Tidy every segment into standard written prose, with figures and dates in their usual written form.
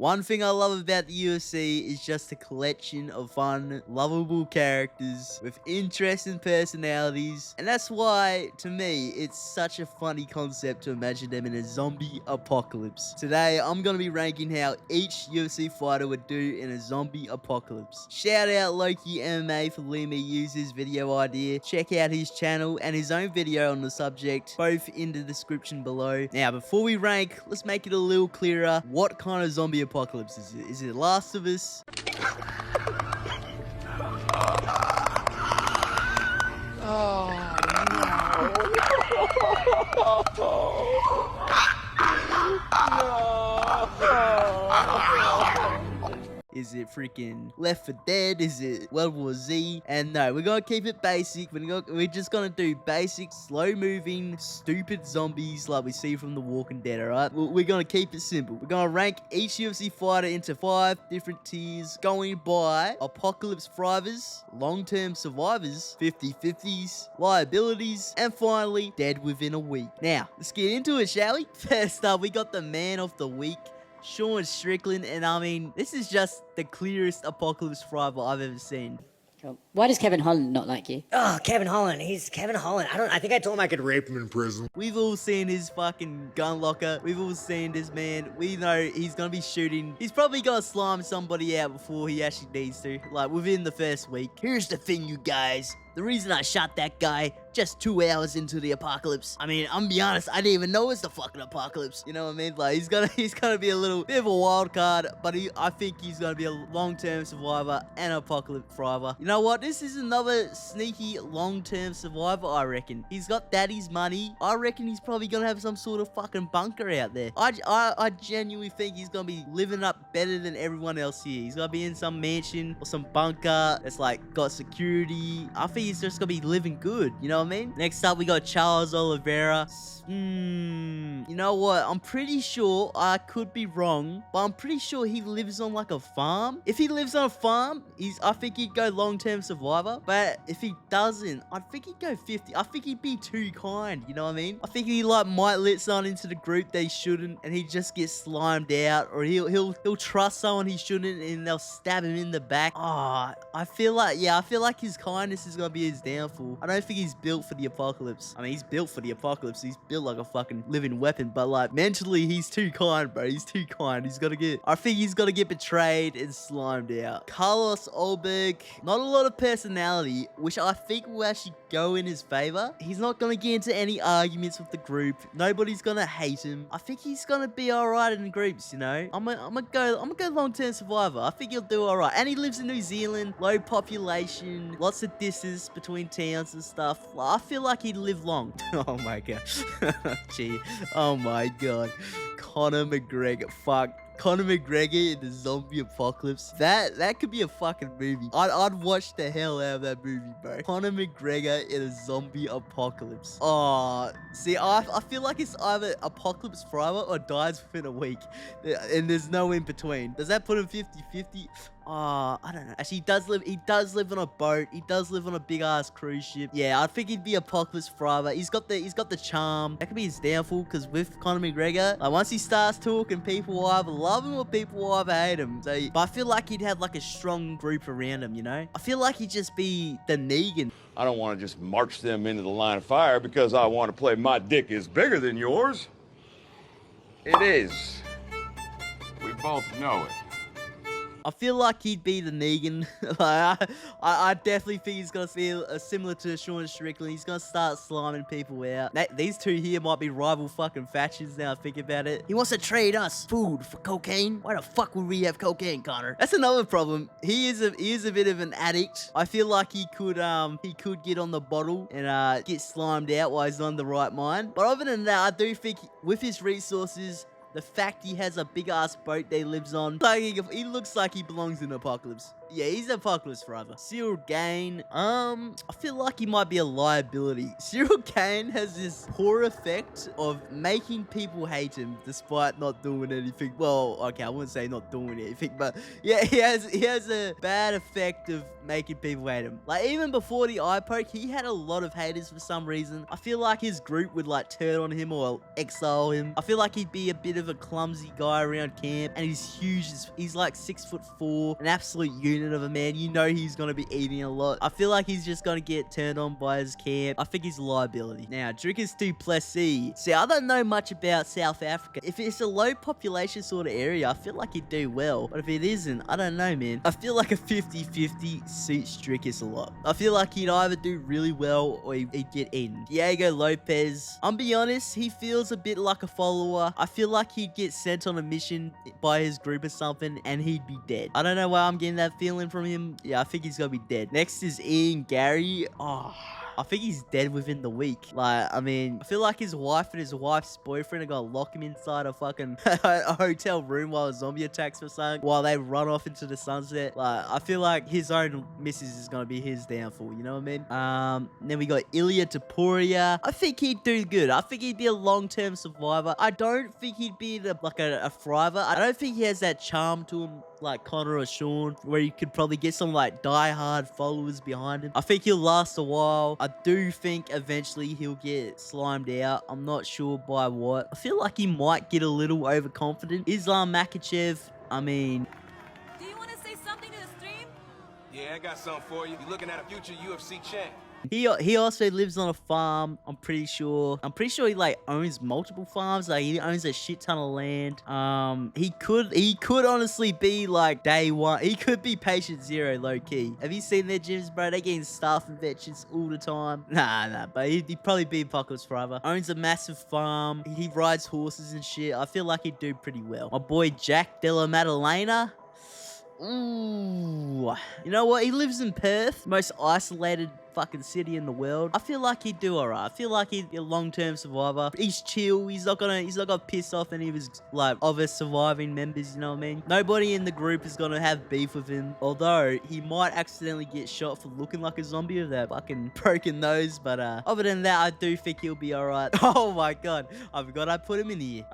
One thing I love about the UFC is just a collection of fun, lovable characters with interesting personalities, and that's why, to me, it's such a funny concept to imagine them in a zombie apocalypse. Today, I'm going to be ranking how each UFC fighter would do in a zombie apocalypse. Shout out Loki MMA for letting me use his video idea. Check out his channel and his own video on the subject, both in the description below. Now, before we rank, let's make it a little clearer. What kind of zombie apocalypse is it? Is it Last of Us? Oh, Is it freaking Left 4 Dead? Is it World War Z? And no, we're gonna keep it basic. We're just gonna do basic, slow-moving, stupid zombies like we see from The Walking Dead, alright? We're gonna keep it simple. We're gonna rank each UFC fighter into 5 different tiers, going by apocalypse thrivers, long-term survivors, 50-50s, liabilities, and finally, dead within a week. Now, let's get into it, shall we? First up, we got the man of the week, Strickland, and I mean, this is just the clearest apocalypse thriver I've ever seen. Why does Kevin Holland not like you? Oh, Kevin Holland. He's Kevin Holland. I think I told him I could rape him in prison. We've all seen his fucking gun locker. We've all seen this man. We know he's gonna be shooting. He's probably gonna slime somebody out before he actually needs to, like within the first week. Here's the thing, you guys. The reason I shot that guy just 2 hours into the apocalypse. I mean, I'm gonna be honest, I didn't even know it's the fucking apocalypse. You know what I mean? Like, he's gonna be a little bit of a wild card, but I think he's gonna be a long-term survivor and apocalypse thriver. You know what? This is another sneaky long-term survivor, I reckon. He's got daddy's money. I reckon he's probably gonna have some sort of fucking bunker out there. I genuinely think he's gonna be living up better than everyone else here. He's gonna be in some mansion or some bunker that's like got security. I think he's just gonna be living good, you know what I mean? Next up, we got Charles Oliveira. You know what? I'm pretty sure, I could be wrong, but I'm pretty sure he lives on like a farm. If he lives on a farm, I think he'd go long-term survivor. But if he doesn't, I think he'd go 50. I think he'd be too kind, you know what I mean? I think he like might let someone into the group they shouldn't, and he just gets slimed out, or he'll trust someone he shouldn't, and they'll stab him in the back. I feel like his kindness is gonna be his downfall. I don't think he's built for the apocalypse. I mean, he's built for the apocalypse. He's built like a fucking living weapon, but like mentally, he's too kind, bro. He's too kind. I think he's gonna get betrayed and slimed out. Carlos Ulberg, not a lot of personality, which I think will actually go in his favor. He's not gonna get into any arguments with the group. Nobody's gonna hate him. I think he's gonna be alright in groups, you know? I'm gonna go long-term survivor. I think he'll do alright. And he lives in New Zealand, low population, lots of distance between towns and stuff. I feel like he'd live long. Oh my god. Gee. Oh my god. Conor McGregor. Fuck. Conor McGregor in the zombie apocalypse. That could be a fucking movie. I'd watch the hell out of that movie, bro. Conor McGregor in a zombie apocalypse. Oh, see, I feel like it's either apocalypse forever or dies within a week. And there's no in between. Does that put him 50-50? I don't know. Actually, he does live on a boat. He does live on a big ass cruise ship. Yeah, I think he'd be apocalypse forever. He's got the charm. That could be his downfall, because with Conor McGregor, like once he starts talking, people will either love him or people will either hate him. So, but I feel like he'd have like a strong group around him, you know? I feel like he'd just be the Negan. I don't want to just march them into the line of fire because I want to play my dick is bigger than yours. It is. We both know it. I feel like he'd be the Negan. I definitely think he's gonna feel similar to Strickland. He's gonna start sliming people out. These two here might be rival fucking factions now I think about it. He wants to trade us food for cocaine. Why the fuck would we have cocaine, Connor? That's another problem. He is a bit of an addict. I feel like he could get on the bottle and get slimed out while he's on the right mind. But other than that, I do think with his resources, the fact he has a big ass boat that he lives on, he looks like he belongs in Apocalypse. Yeah, he's Apocalypse forever. Cyril Gane, I feel like he might be a liability. Cyril Gane has this poor effect of making people hate him despite not doing anything. Well, okay, I wouldn't say not doing anything, but yeah, he has a bad effect of making people hate him. Like, even before the eye poke, he had a lot of haters for some reason. I feel like his group would like turn on him or exile him. I feel like he'd be a bit of a clumsy guy around camp, and he's huge. He's like 6'4", an absolute unit of a man. You know he's gonna be eating a lot. I feel like he's just gonna get turned on by his camp. I think he's a liability. Now, Dricus du Plessis. See, I don't know much about South Africa. If it's a low population sort of area, I feel like he'd do well. But if it isn't, I don't know, man. I feel like a 50-50 suits Dricus a lot. I feel like he'd either do really well or he'd get in. Diego Lopez. I'm be honest, he feels a bit like a follower. I feel like he'd get sent on a mission by his group or something and he'd be dead. I don't know why I'm getting that feeling from him. Yeah, I think he's gonna be dead. Next is Ian Garry. Oh, I think he's dead within the week. Like, I mean, I feel like his wife and his wife's boyfriend are gonna lock him inside a fucking a hotel room while a zombie attacks for something, while they run off into the sunset. Like, I feel like his own missus is gonna be his downfall, you know what I mean? Then we got Ilia Topuria. I think he'd do good. I think he'd be a long-term survivor. I don't think he'd be like a thriver. I don't think he has that charm to him like Conor or Sean, where you could probably get some like die-hard followers behind him. I think he'll last a while. I do think eventually he'll get slimed out. I'm not sure by what. I feel like he might get a little overconfident. Islam Mackachev, I mean... Do you want to say something to the stream? Yeah, I got something for you. You're looking at a future UFC champ. He also lives on a farm, I'm pretty sure. I'm pretty sure he like owns multiple farms. Like, he owns a shit ton of land. He could honestly be like day one. He could be patient zero, low key. Have you seen their gyms, bro? They getting staff and veterans all the time. Nah, but he'd probably be Apocalypse forever. Owns a massive farm. He rides horses and shit. I feel like he'd do pretty well. My boy Jack Della Maddalena. Ooh, you know what? He lives in Perth, most isolated fucking city in the world. I feel like he'd do alright. I feel like he'd be a long-term survivor. He's chill. He's not gonna piss off any of his like other surviving members. You know what I mean? Nobody in the group is gonna have beef with him. Although he might accidentally get shot for looking like a zombie with that fucking broken nose. But other than that, I do think he'll be alright. Oh my god, I forgot I put him in here.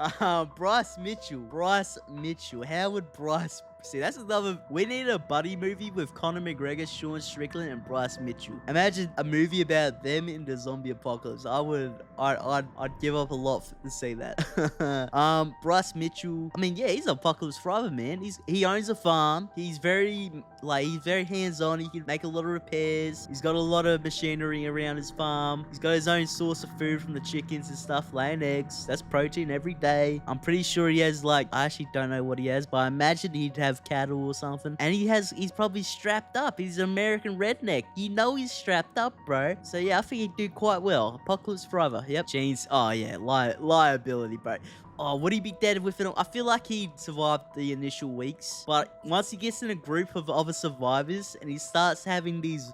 Bryce Mitchell. Bryce Mitchell. How would Bryce? See, that's another... We need a buddy movie with Conor McGregor, Sean Strickland, and Bryce Mitchell. Imagine a movie about them in the zombie apocalypse. I'd give up a lot to see that. Bryce Mitchell. I mean, yeah, he's an apocalypse forever, man. He owns a farm. He's very hands-on. He can make a lot of repairs. He's got a lot of machinery around his farm. He's got his own source of food from the chickens and stuff, laying eggs. That's protein every day. I'm pretty sure he has I actually don't know what he has, but I imagine he'd have cattle or something. And he's probably strapped up. He's an American redneck. You know he's strapped up, bro. So yeah, I think he'd do quite well. Apocalypse forever. Yep. Jeans. Oh yeah, liability, bro. Oh, would he be dead with it? I feel like he'd survive the initial weeks, but once he gets in a group of other survivors and he starts having these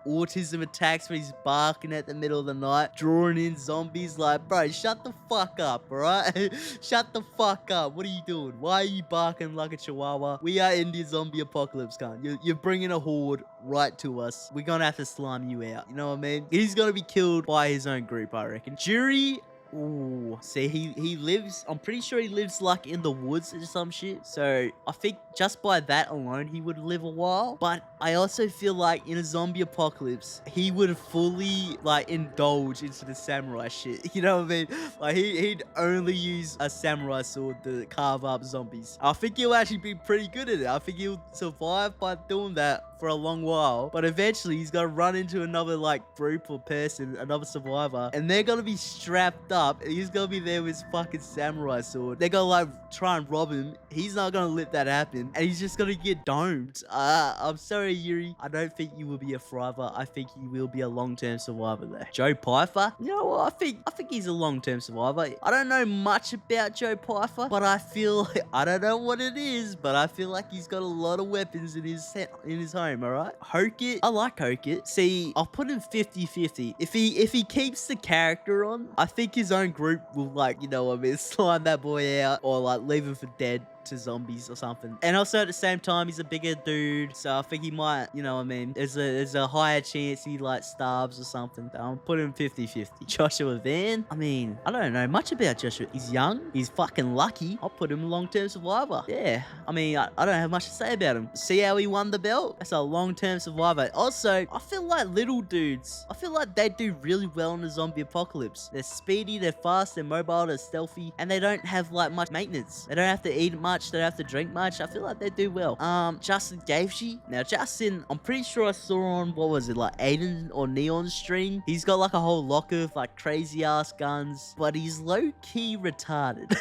autism attacks where he's barking at the middle of the night, drawing in zombies, like, bro, shut the fuck up, alright? Shut the fuck up. What are you doing? Why are you barking like a chihuahua? We are in the zombie apocalypse, cunt. You're bringing a horde right to us. We're gonna have to slime you out. You know what I mean? He's gonna be killed by his own group, I reckon. Jiri. Ooh, see, he lives, I'm pretty sure he lives like in the woods or some shit. So I think just by that alone, he would live a while. But I also feel like in a zombie apocalypse, he would fully like indulge into the samurai shit. You know what I mean? Like he'd only use a samurai sword to carve up zombies. I think he'll actually be pretty good at it. I think he'll survive by doing that for a long while. But eventually he's gonna run into another like group or person, another survivor, and they're gonna be strapped up. He's gonna be there with his fucking samurai sword. They're gonna like try and rob him. He's not gonna let that happen, and he's just gonna get domed. I'm sorry, Jiri. I don't think you will be a thriver. I think you will be a long-term survivor there. Joe Pyfer. You know what? I think he's a long-term survivor. I don't know much about Joe Pyfer, but I feel I don't know what it is, but I feel like he's got a lot of weapons in his home. All right, Hokit. I like Hokit. See, I'll put him 50-50. If he keeps the character on, I think his own group will, like, you know what I mean, slime that boy out or like leave him for dead. to zombies or something. And also at the same time, he's a bigger dude, so I think he might, you know what I mean? There's a higher chance he like starves or something. So I'll put him 50-50. Joshua Van, I mean, I don't know much about Joshua. He's young. He's fucking lucky. I'll put him long-term survivor. Yeah, I mean, I don't have much to say about him. See how he won the belt? That's a long-term survivor. Also, I feel like little dudes, I feel like they do really well in the zombie apocalypse. They're speedy, they're fast, they're mobile, they're stealthy, and they don't have like much maintenance. They don't have to eat much, they don't have to drink much. I feel like they do well. Justin Gaethje. Now, Justin, I'm pretty sure I saw on, what was it, like Aiden or Neon's stream. He's got like a whole lock of like crazy ass guns, but he's low-key retarded.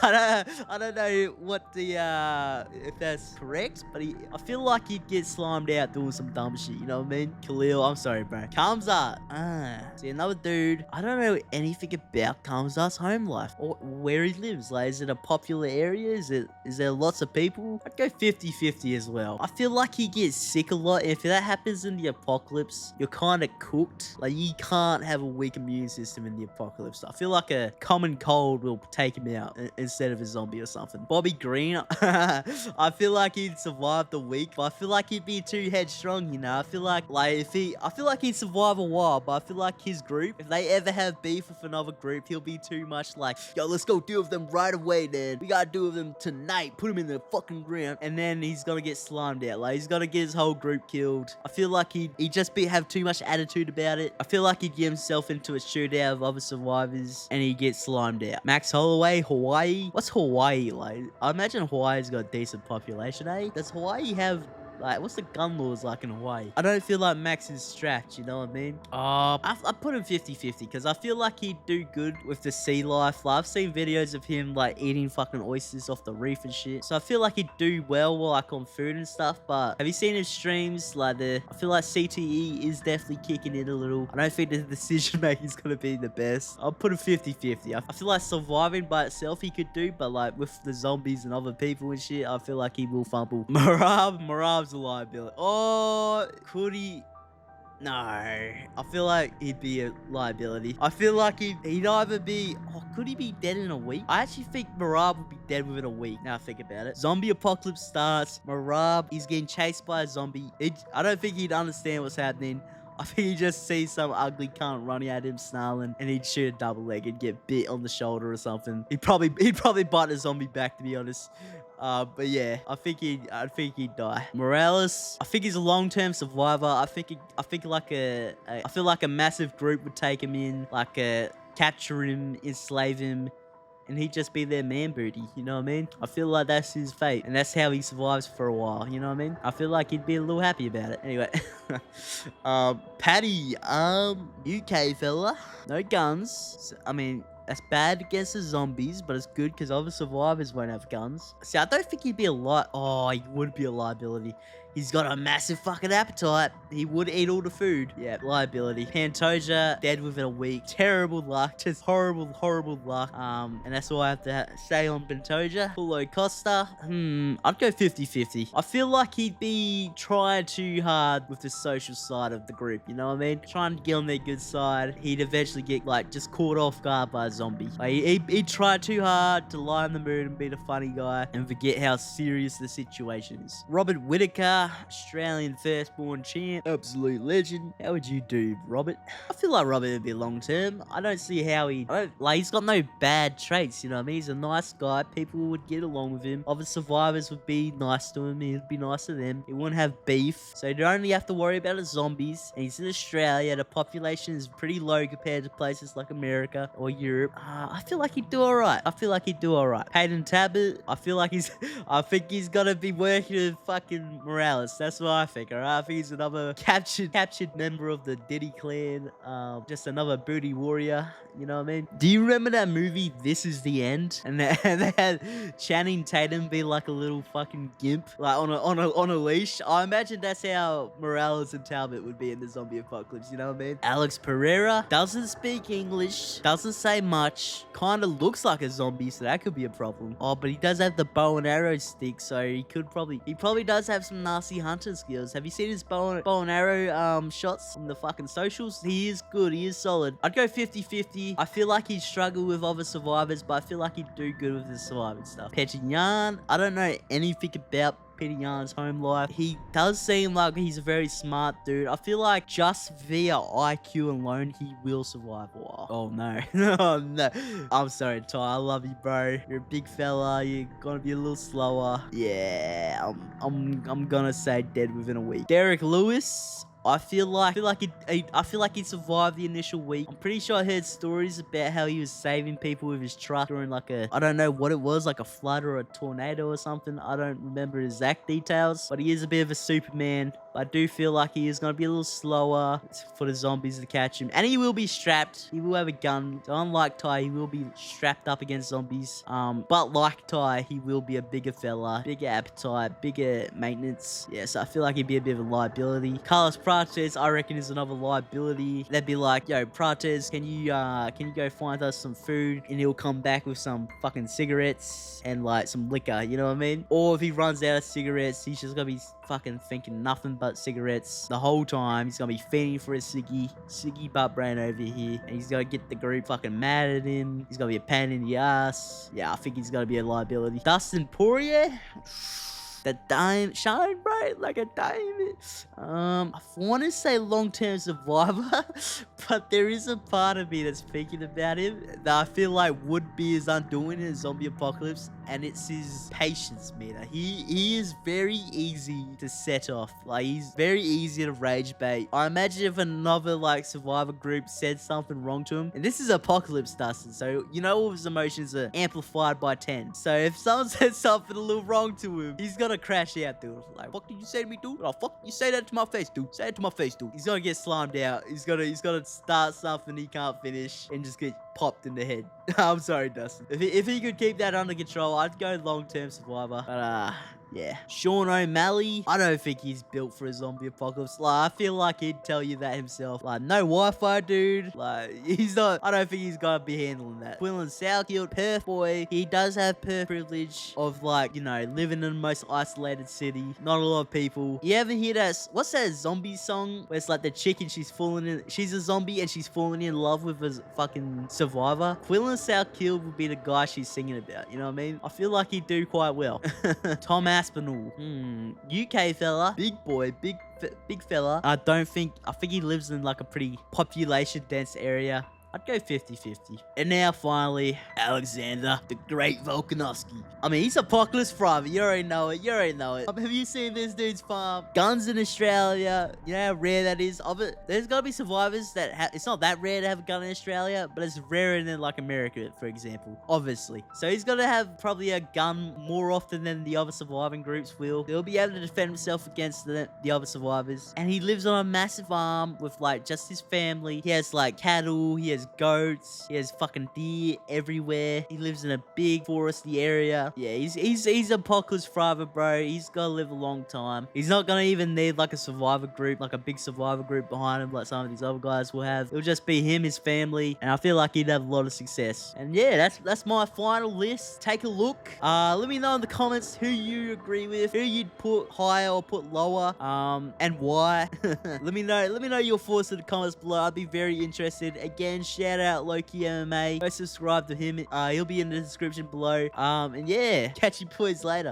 I don't know what the if that's correct, but I feel like he'd get slimed out doing some dumb shit, you know what I mean? Khalil, I'm sorry, bro. Khamzat. See, another dude. I don't know anything about Khamzat's home life or where he lives. Like, is it a popular area? Is there lots of people? I'd go 50-50 as well. I feel like he gets sick a lot. If that happens in the apocalypse, you're kind of cooked. Like, you can't have a weak immune system in the apocalypse. I feel like a common cold will take him out instead of a zombie or something. Bobby Green, I feel like he'd survive the week, but I feel like he'd be too headstrong, you know? I feel like I feel like he'd survive a while, but I feel like his group, if they ever have beef with another group, he'll be too much like, yo, let's go deal with them right away, man. We gotta deal with them tonight. Put him in the fucking ground. And then he's gonna get slimed out. Like, he's gonna get his whole group killed. I feel like he'd just have too much attitude about it. I feel like he'd get himself into a shootout of other survivors and he'd get slimed out. Max Holloway, Hawaii. What's Hawaii like? I imagine Hawaii's got a decent population, eh? Does Hawaii have, like, what's the gun laws like in Hawaii? I don't feel like Max is strapped, you know what I mean? I put him 50-50 because I feel like he'd do good with the sea life. Like, I've seen videos of him, like, eating fucking oysters off the reef and shit. So I feel like he'd do well, like, on food and stuff. But have you seen his streams? Like, I feel like CTE is definitely kicking in a little. I don't think the decision making is going to be the best. I'll put him 50-50. I feel like surviving by itself he could do, but, like, with the zombies and other people and shit, I feel like he will fumble. Merab's a liability. Oh, could he? No, I feel like he'd be a liability. I feel like he'd either be... Oh, could he be dead in a week? I actually think Merab would be dead within a week. Now I think about it. Zombie apocalypse starts. Merab, he's getting chased by a zombie. I don't think he'd understand what's happening. I think he just sees some ugly cunt running at him, snarling, and he'd shoot a double leg and get bit on the shoulder or something. He'd probably bite a zombie back, to be honest. But yeah, I think he'd die. Morales, I think he's a long-term survivor. I feel like a massive group would take him in, like capture him, enslave him, and he'd just be their man booty, you know what I mean? I feel like that's his fate, and that's how he survives for a while, you know what I mean? I feel like he'd be a little happy about it. Anyway, Paddy, UK fella, no guns. So, I mean, that's bad against the zombies, but it's good because other survivors won't have guns. See, I don't think he'd be he would be a liability. He's got a massive fucking appetite. He would eat all the food. Yeah, liability. Pantoja, dead within a week. Terrible luck. Just horrible, horrible luck. And that's all I have to say on Pantoja. Paulo Costa, I'd go 50-50. I feel like he'd be trying too hard with the social side of the group, you know what I mean? Trying to get on their good side. He'd eventually get, like, just caught off guard by a zombie. Like, he'd try too hard to lie in the mood and be the funny guy and forget how serious the situation is. Robert Whittaker, Australian firstborn champ, absolute legend. How would you do, Robert? I feel like Robert would be long term. I don't see how he's got no bad traits, you know what I mean? He's a nice guy. People would get along with him. Other survivors would be nice to him. He'd be nice to them. He wouldn't have beef. So he'd only have to worry about the zombies. And he's in Australia. The population is pretty low compared to places like America or Europe. I feel like he'd do alright. Payton Talbott, I think he's gonna be working with fucking Morales. That's what I think, alright? I think he's another captured member of the Diddy clan. Just another booty warrior, you know what I mean? Do you remember that movie, This Is the End? And they had Channing Tatum be like a little fucking gimp, like on a leash. I imagine that's how Morales and Talbot would be in the zombie apocalypse, you know what I mean? Alex Pereira doesn't speak English, doesn't say much, kind of looks like a zombie, so that could be a problem. Oh, but he does have the bow and arrow stick, so he probably does have some nasty classy hunting skills. Have you seen his bow and arrow shots on the fucking socials? He is good. He is solid. I'd go 50-50. I feel like he'd struggle with other survivors, but I feel like he'd do good with the surviving stuff. Petr Yan, I don't know anything about Petr Yan's home life. He does seem like he's a very smart dude. I feel like just via IQ alone, he will survive a while. Oh no. Oh no. I'm sorry, Ty. I love you, bro. You're a big fella. You're gonna be a little slower. Yeah, I'm gonna say dead within a week. Derrick Lewis, I feel like he survived the initial week. I'm pretty sure I heard stories about how he was saving people with his truck during like I don't know what it was, like a flood or a tornado or something. I don't remember exact details, but he is a bit of a Superman. But I do feel like he is going to be a little slower for the zombies to catch him. And he will be strapped. He will have a gun. So unlike Tai, he will be strapped up against zombies. But like Tai, he will be a bigger fella. Bigger appetite. Bigger maintenance. Yeah, so I feel like he'd be a bit of a liability. Carlos Prates, I reckon, is another liability. They'd be like, yo, Prates, can you go find us some food? And he'll come back with some fucking cigarettes and like some liquor, you know what I mean? Or if he runs out of cigarettes, he's just gonna be fucking thinking nothing but cigarettes the whole time. He's gonna be feeding for a Siggy butt brain over here, and he's gonna get the group fucking mad at him. He's gonna be a pain in the ass. Yeah, I think he's gonna be a liability. Dustin Poirier, the dime shine bright like a diamond. I want to say long-term survivor, but there is a part of me that's thinking about him that I feel like would be his undoing in a zombie apocalypse, and it's his patience meter. He is very easy to set off. Like, he's very easy to rage bait. I imagine if another like survivor group said something wrong to him, and this is apocalypse Dustin, so you know all his emotions are amplified by 10. So if someone said something a little wrong to him, he's gonna crash out, dude. Like, what did you say to me, dude? Oh, fuck, you say that to my face, dude. Say it to my face, dude. He's gonna get slammed out. He's gonna start something he can't finish and just get popped in the head. I'm sorry, Dustin. If he could keep that under control, I'd go long-term survivor. But yeah. Sean O'Malley, I don't think he's built for a zombie apocalypse. Like, I feel like he'd tell you that himself. Like, no Wi-Fi, dude. Like, he's not, I don't think he's gonna be handling that. Quillen Salkilld, Perth boy, he does have Perth privilege of, like, you know, living in the most isolated city. Not a lot of people. You ever hear that, what's that zombie song where it's like the chick and she's a zombie and she's falling in love with a fucking survivor? Quillen Salkilld would be the guy she's singing about, you know what I mean? I feel like he'd do quite well. Tom Aspinall, UK fella, big boy, big fella. I think he lives in like a pretty population dense area. I'd go 50-50. And now, finally, Alexander, the Great Volkanovski. I mean, he's Apocalypse Forever. You already know it. Have you seen this dude's farm? Guns in Australia. You know how rare that is? There's got to be survivors that it's not that rare to have a gun in Australia, but it's rarer than, like, America, for example. Obviously. So he's got to have probably a gun more often than the other surviving groups will. He'll be able to defend himself against the other survivors. And he lives on a massive farm with, like, just his family. He has, like, cattle. He has goats. He has fucking deer everywhere. He lives in a big foresty area. Yeah, he's Apocalypse Forever, bro. He's gotta live a long time. He's not gonna even need like a survivor group, like a big survivor group behind him like some of these other guys will have. It'll just be him, his family, and I feel like he'd have a lot of success. And yeah, that's my final list. Take a look. Let me know in the comments who you agree with, who you'd put higher or put lower, and why. let me know your thoughts in the comments below. I'd be very interested. Again, shout out Loki MMA. Go subscribe to him. He'll be in the description below. And yeah, catch you boys later.